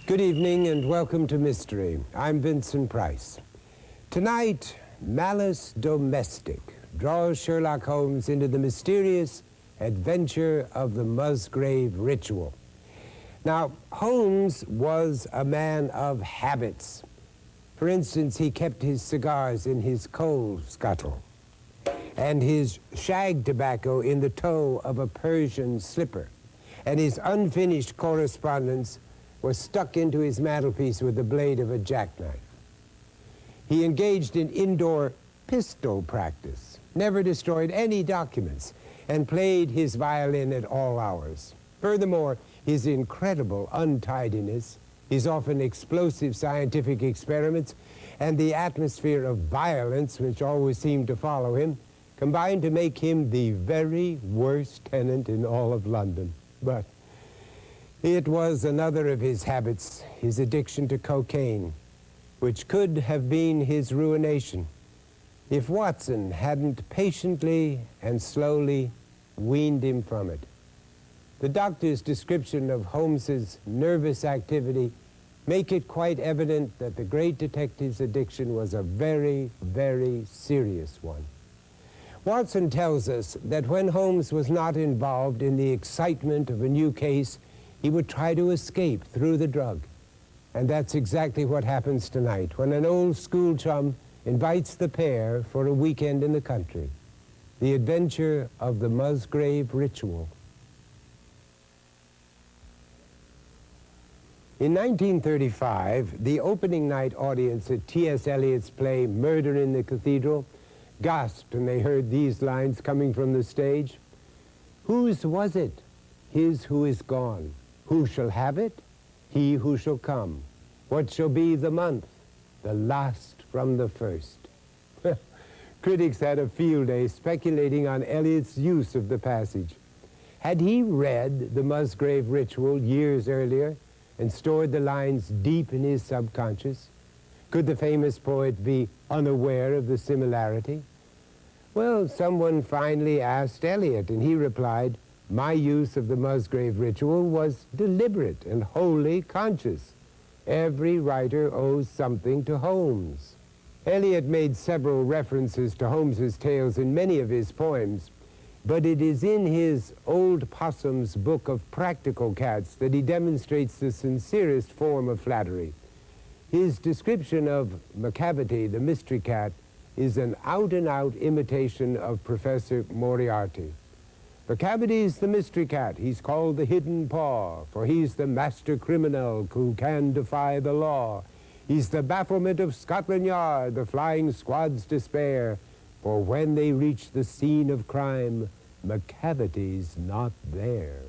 Good evening and welcome to Mystery. I'm Vincent Price. Tonight, Malice Domestic draws Sherlock Holmes into the mysterious adventure of the Musgrave ritual. Now, Holmes was a man of habits. For instance, he kept his cigars in his coal scuttle and his shag tobacco in the toe of a Persian slipper, and his unfinished correspondence was stuck into his mantelpiece with the blade of a jackknife. He engaged in indoor pistol practice, never destroyed any documents, and played his violin at all hours. Furthermore, his incredible untidiness, his often explosive scientific experiments, and the atmosphere of violence which always seemed to follow him combined to make him the very worst tenant in all of London. But it was another of his habits, his addiction to cocaine, which could have been his ruination if Watson hadn't patiently and slowly weaned him from it. The doctor's description of Holmes's nervous activity make it quite evident that the great detective's addiction was a very, very serious one. Watson tells us that when Holmes was not involved in the excitement of a new case, he would try to escape through the drug. And that's exactly what happens tonight when an old school chum invites the pair for a weekend in the country. The adventure of the Musgrave ritual. In 1935, the opening night audience at T.S. Eliot's play Murder in the Cathedral gasped when they heard these lines coming from the stage. Whose was it? His who is gone. Who shall have it? He who shall come. What shall be the month? The last from the first. Critics had a field day speculating on Eliot's use of the passage. Had he read the Musgrave ritual years earlier and stored the lines deep in his subconscious? Could the famous poet be unaware of the similarity? Well, someone finally asked Eliot, and he replied, "My use of the Musgrave ritual was deliberate and wholly conscious. Every writer owes something to Holmes." Eliot made several references to Holmes's tales in many of his poems, but it is in his Old Possum's Book of Practical Cats that he demonstrates the sincerest form of flattery. His description of Macavity, the mystery cat, is an out-and-out imitation of Professor Moriarty. Macavity's the mystery cat. He's called the Hidden Paw, for he's the master criminal who can defy the law. He's the bafflement of Scotland Yard, the flying squad's despair, for when they reach the scene of crime, Macavity's not there.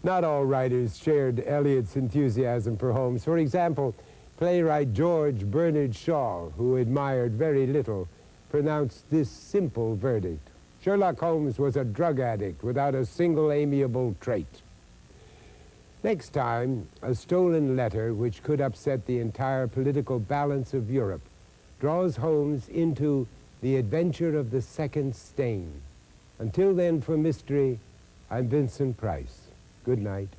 Not all writers shared Eliot's enthusiasm for Holmes. For example, playwright George Bernard Shaw, who admired very little, pronounced this simple verdict: Sherlock Holmes was a drug addict without a single amiable trait. Next time, a stolen letter which could upset the entire political balance of Europe draws Holmes into the adventure of the second stain. Until then, for Mystery, I'm Vincent Price. Good night.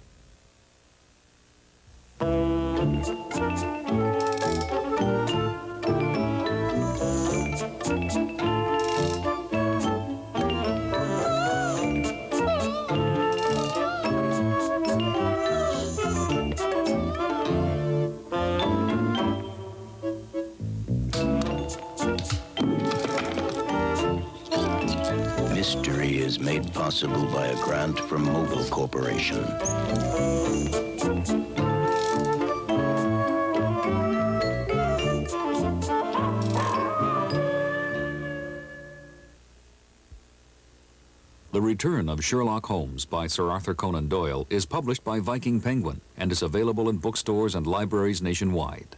Mystery is made possible by a grant from Mogul Corporation. The Return of Sherlock Holmes by Sir Arthur Conan Doyle is published by Viking Penguin and is available in bookstores and libraries nationwide.